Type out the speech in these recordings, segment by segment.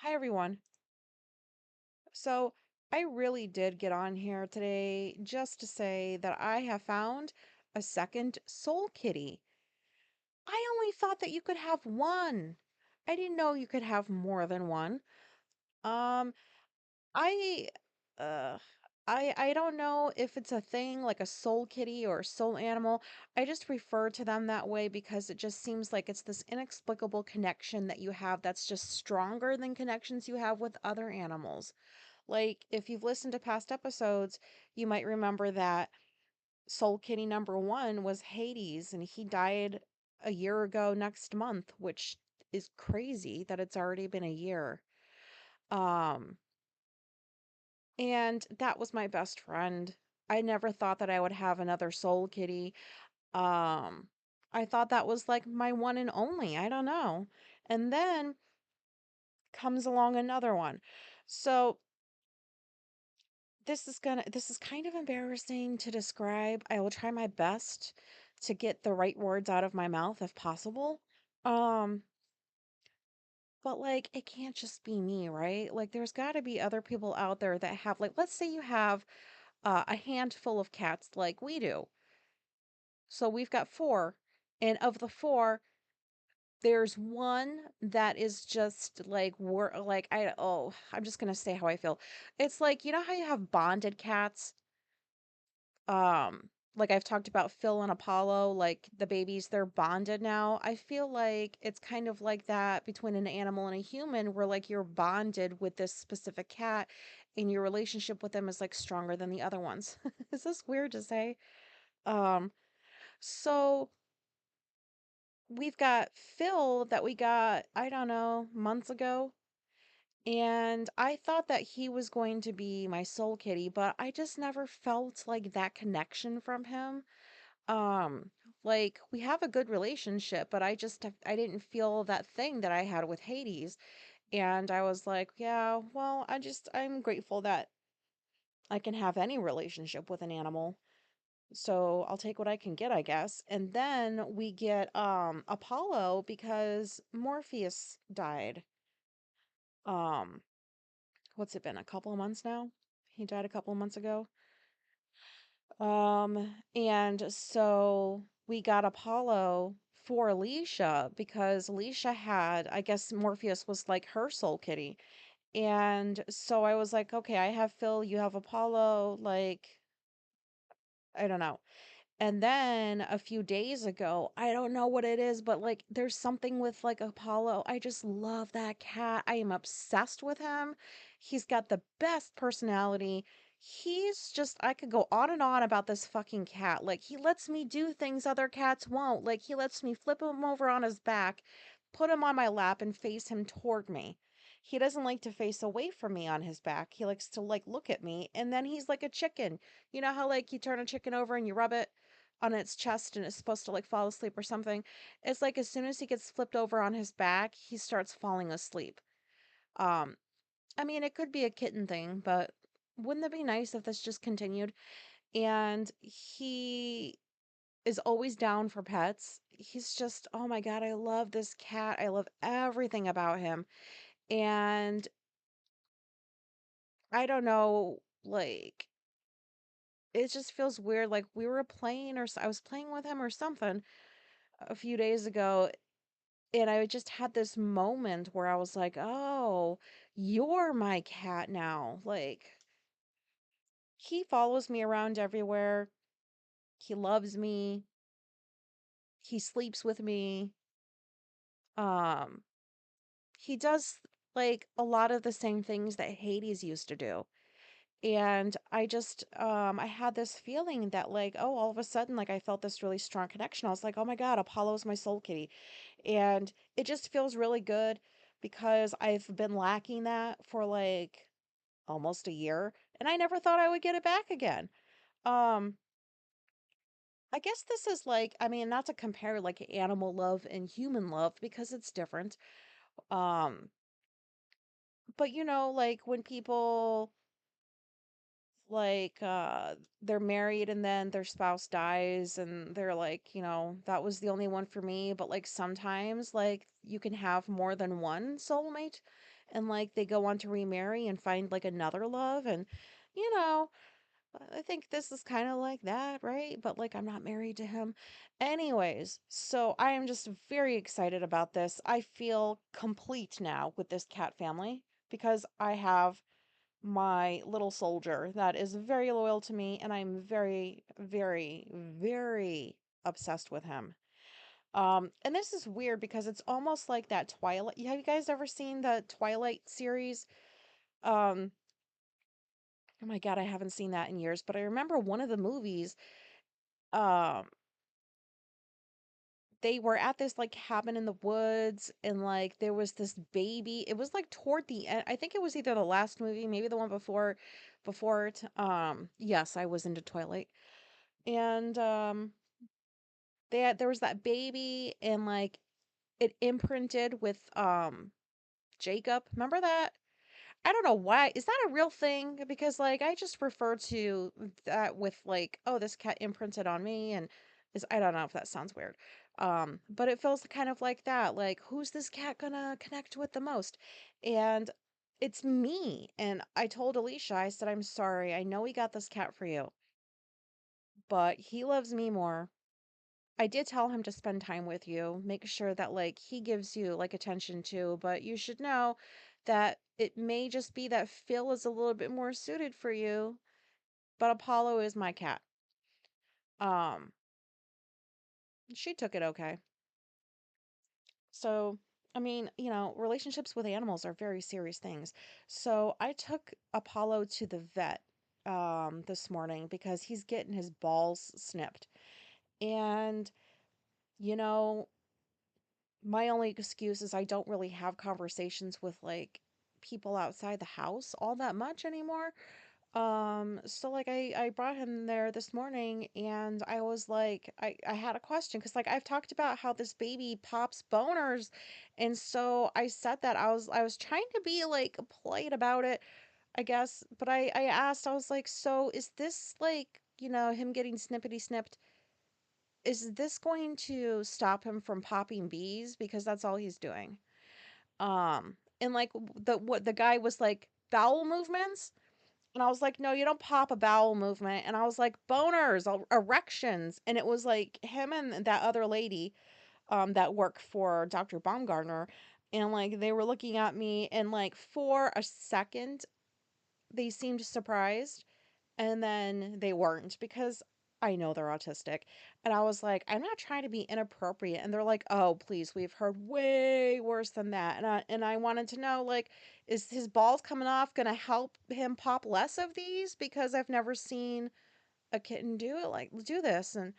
Hi, everyone. So, I really did get on here today just to say that I have found a second soul kitty. I only thought that you could have one. I didn't know you could have more than one. Um, I, uh, I don't know if it's a thing like a soul kitty or a soul animal. I just refer to them that way because it just seems like it's this inexplicable connection that you have that's just stronger than connections you have with other animals. Like, if you've listened to past episodes, you might remember that Soul Kitty number one was Hades, and he died a year ago next month, which is crazy that it's already been a year. Um, and that was my best friend. I never thought that I would have another Soul Kitty. Um, I thought that was like my one and only. I don't know. And then comes along another one. So this is kind of embarrassing to describe. I will try my best to get the right words out of my mouth if possible. Um, but like it can't just be me, right? Like there's got to be other people out there that have like let's say you have a handful of cats like we do. So we've got four, and of the four, there's one that is just like I'm just gonna say how I feel. It's like you know how you have bonded cats. Like I've talked about Phil and Apollo, like the babies, they're bonded now. I feel like it's kind of like that between an animal and a human, where like you're bonded with this specific cat and your relationship with them is like stronger than the other ones. Is this weird to say? Um, so we've got Phil that we got, I don't know, months ago. And I thought that he was going to be my soul kitty, but I just never felt like that connection from him. Um, like we have a good relationship, but I didn't feel that thing that I had with Hades. And I was like, yeah, well, I'm grateful that I can have any relationship with an animal. So I'll take what I can get, I guess. And then we get Apollo because Morpheus died. Um, what's it been? A couple of months now? He died a couple of months ago. And so we got Apollo for Alicia because Alicia had, I guess Morpheus was like her soul kitty. And so I was like, okay, I have Phil, you have Apollo, like, I don't know. And then a few days ago, I don't know what it is, but like there's something with like Apollo. I just love that cat. I am obsessed with him. He's got the best personality. He's just, I could go on and on about this fucking cat. Like he lets me do things other cats won't. Like he lets me flip him over on his back, put him on my lap, and face him toward me. He doesn't like to face away from me on his back. He likes to like look at me, and then he's like a chicken. You know how like you turn a chicken over and you rub it on its chest and it's supposed to like fall asleep or something. It's like as soon as he gets flipped over on his back, he starts falling asleep. Um, I mean, it could be a kitten thing, but wouldn't it be nice if this just continued? And he is always down for pets. He's just, oh my God, I love this cat. I love everything about him. And I don't know, like, it just feels weird. Like, we were playing, I was playing with him or something a few days ago, and I just had this moment where I was like, "Oh, you're my cat now." Like, he follows me around everywhere. He loves me. He sleeps with me. Um, he does like a lot of the same things that Hades used to do. And I had this feeling that like, oh, all of a sudden like I felt this really strong connection. I was like, "Oh my God, Apollo's my soul kitty." And it just feels really good because I've been lacking that for like almost a year, and I never thought I would get it back again. Um, I guess this is like, I mean, not to compare like animal love and human love because it's different. Um, but you know, like when people like they're married and then their spouse dies and they're like, that was the only one for me, but like sometimes like you can have more than one soulmate and like they go on to remarry and find like another love and you know, I think this is kind of like that, right? But like I'm not married to him. Anyways, so I am just very excited about this. I feel complete now with this cat family because I have my little soldier that is very loyal to me and I'm very very very obsessed with him. And this is weird because it's almost like that Twilight. Have you guys ever seen the Twilight series? Um oh my god, I haven't seen that in years, but I remember one of the movies, um they were at this like cabin in the woods and like there was this baby. It was like toward the end. I think it was either the last movie, maybe the one before it. Yes, I was into Twilight. And there was that baby and like it imprinted with Jacob. Remember that? I don't know why. Is that a real thing? Because like I just refer to that with like, oh, this cat imprinted on me and is I don't know if that sounds weird. But it feels kind of like that. Like, who's this cat gonna connect with the most? And it's me. And I told Alicia, I said, I'm sorry. I know we got this cat for you, but he loves me more. I did tell him to spend time with you, make sure that like he gives you like attention too, but you should know that it may just be that Phil is a little bit more suited for you, but Apollo is my cat. Um, she took it okay. So, I mean, relationships with animals are very serious things. So, I took Apollo to the vet this morning because he's getting his balls snipped. And, you know, my only excuse is I don't really have conversations with like people outside the house all that much anymore. So like I brought him there this morning and I was like I had a question because like I've talked about how this baby pops boners and so I said that I was trying to be like polite about it, I guess, but I asked, I was like, so is this like, him getting snippety snipped, is this going to stop him from popping bees because that's all he's doing? And like what the guy was like, bowel movements, and I was like, no, you don't pop a bowel movement. And I was like, boners, erections, and it was like him and that other lady that worked for Dr. Baumgartner, and like they were looking at me and like for a second they seemed surprised and then they weren't because I know they're autistic. And I was like, I'm not trying to be inappropriate. And they're like, oh, please, we've heard way worse than that. And I wanted to know, like, is his balls coming off going to help him pop less of these? Because I've never seen a kitten do it, like, do this. And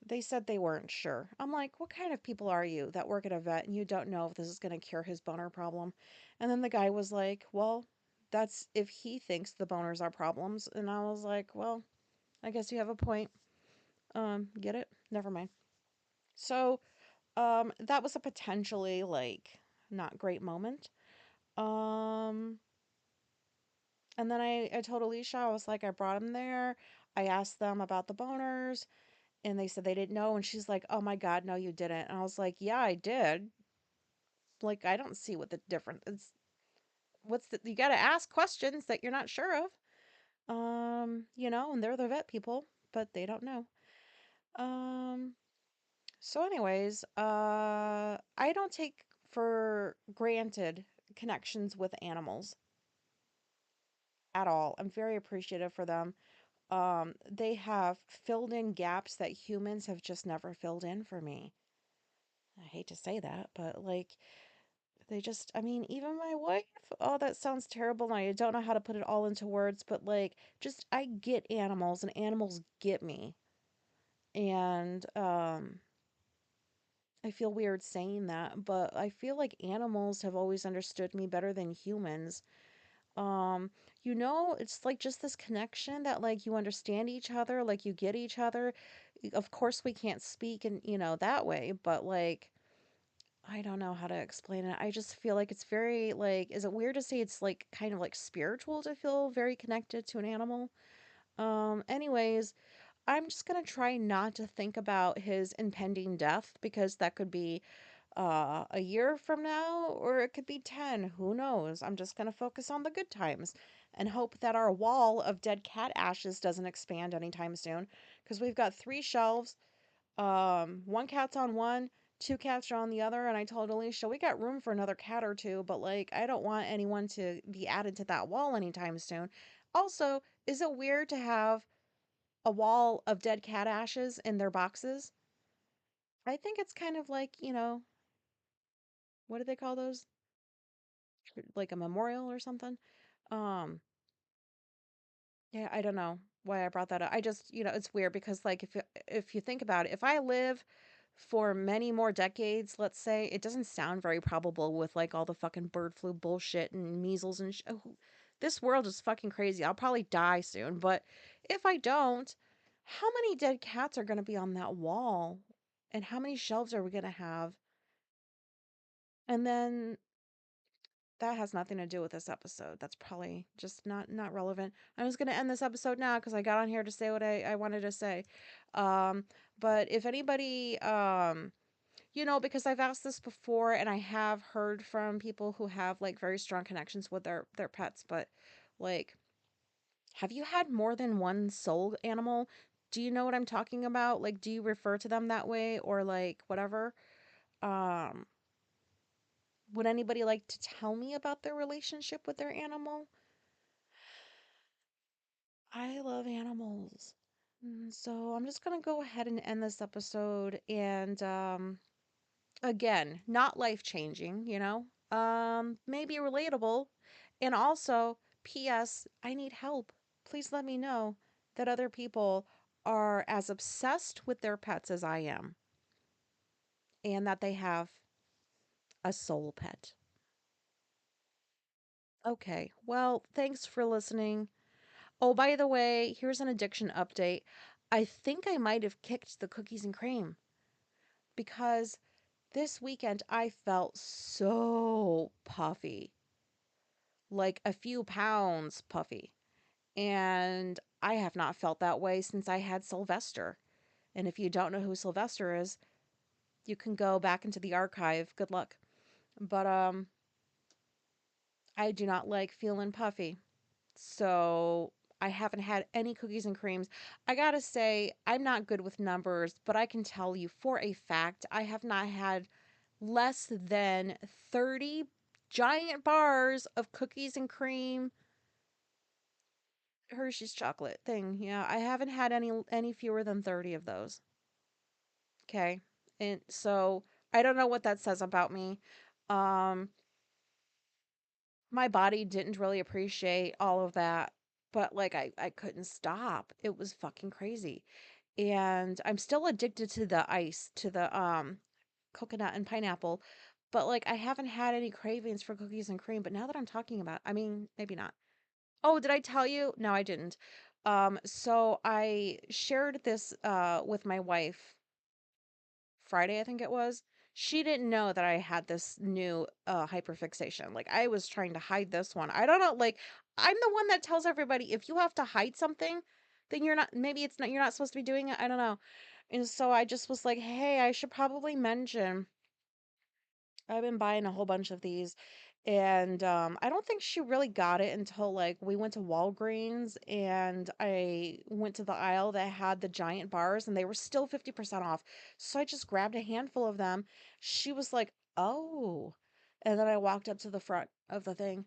they said they weren't sure. I'm like, what kind of people are you that work at a vet and you don't know if this is going to cure his boner problem? And then the guy was like, well, that's if he thinks the boners are problems. And I was like, well, I guess you have a point. Get it? Never mind. So, that was a potentially like not great moment. Um, and then I told Alicia, I was like, I brought him there. I asked them about the boners, and they said they didn't know. And she's like, oh my God, no, you didn't. And I was like, yeah, I did. Like, I don't see what the difference is. You got to ask questions that you're not sure of. And they're the vet people, but they don't know. Um, So, anyways, I don't take for granted connections with animals at all. I'm very appreciative for them. They have filled in gaps that humans have just never filled in for me. I hate to say that, but like, I mean, even my wife, oh, that sounds terrible. And I don't know how to put it all into words, but like, just, I get animals and animals get me. And, I feel weird saying that, but I feel like animals have always understood me better than humans. Um, it's like just this connection that like you understand each other, like you get each other. Of course we can't speak and that way, but like I don't know how to explain it. I just feel like it's very like is it weird to say it's like kind of like spiritual to feel very connected to an animal? Anyways, I'm just gonna try not to think about his impending death because that could be a year from now or it could be 10. Who knows? I'm just gonna focus on the good times and hope that our wall of dead cat ashes doesn't expand anytime soon because we've got three shelves. One cat's on one, two cats are on the other, and I told Alicia we got room for another cat or two, but like I don't want anyone to be added to that wall anytime soon. Also, is it weird to have a wall of dead cat ashes in their boxes? I think it's kind of like, what do they call those? Like a memorial or something. Um, yeah, I don't know why I brought that up. I just, it's weird because like if you think about it, if I live for many more decades, let's say, it doesn't sound very probable with like all the fucking bird flu bullshit and measles and this world is fucking crazy. I'll probably die soon, but if I don't, how many dead cats are going to be on that wall? And how many shelves are we going to have? And then that has nothing to do with this episode. That's probably just not relevant. I was gonna end this episode now because I got on here to say what I wanted to say. Um, but if anybody because I've asked this before and I have heard from people who have like very strong connections with their pets, but like have you had more than one soul animal? Do you know what I'm talking about? Like do you refer to them that way or like whatever? Um would anybody like to tell me about their relationship with their animal? I love animals. So I'm just going to go ahead and end this episode. And again, not life changing, maybe relatable. And also, P.S., I need help. Please let me know that other people are as obsessed with their pets as I am and that they have a soul pet. Okay, well, thanks for listening. Oh, by the way, here's an addiction update. I think I might have kicked the cookies and cream because this weekend I felt so puffy, like a few pounds puffy. And I have not felt that way since I had Sylvester. And if you don't know who Sylvester is, you can go back into the archive. Good luck. But I do not like feeling puffy. So I haven't had any cookies and creams. I gotta say, I'm not good with numbers, but I can tell you for a fact I have not had less than 30 giant bars of cookies and cream Hershey's chocolate thing. Yeah, I haven't had any fewer than 30 of those. Okay. And so I don't know what that says about me. Um my body didn't really appreciate all of that, but like I couldn't stop. It was fucking crazy. And I'm still addicted to the ice, to the coconut and pineapple, but like I haven't had any cravings for cookies and cream, but now that I'm talking about, I mean, maybe not. Oh, did I tell you? No, I didn't. So I shared this with my wife Friday, I think it was. She didn't know that I had this new hyperfixation. Like I was trying to hide this one. I don't know, like I'm the one that tells everybody if you have to hide something, then you're not maybe it's not you're not supposed to be doing it. I don't know. And so I just was like, "Hey, I should probably mention I've been buying a whole bunch of these." And I don't think she really got it until like we went to Walgreens and I went to the aisle that had the giant bars and they were still 50% off. So I just grabbed a handful of them. She was like, "Oh." And then I walked up to the front of the thing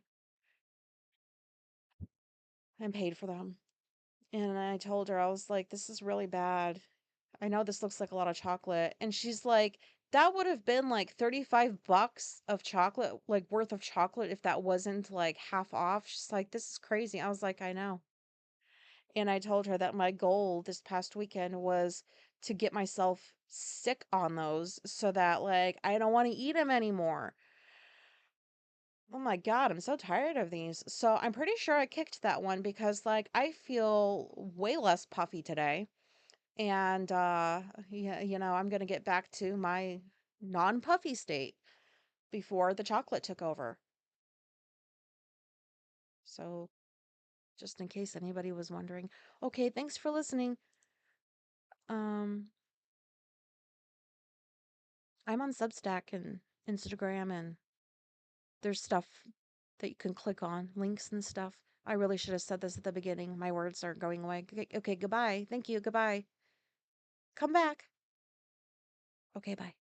and paid for them. And I told her, I was like, "This is really bad. I know this looks like a lot of chocolate." And she's like, "That would have been like 35 bucks of chocolate, like worth of chocolate if that wasn't like half off." She's like, "This is crazy." I was like, "I know." And I told her that my goal this past weekend was to get myself sick on those so that like I don't want to eat them anymore. Oh my God, I'm so tired of these. So I'm pretty sure I kicked that one because like I feel way less puffy today. And yeah, I'm going to get back to my non-puffy state before the chocolate took over. So just in case anybody was wondering. Okay, thanks for listening. Um, I'm on Substack and Instagram, and there's stuff that you can click on, links and stuff. I really should have said this at the beginning. My words are going away. Okay, goodbye. Thank you. Goodbye. Come back. Okay, bye.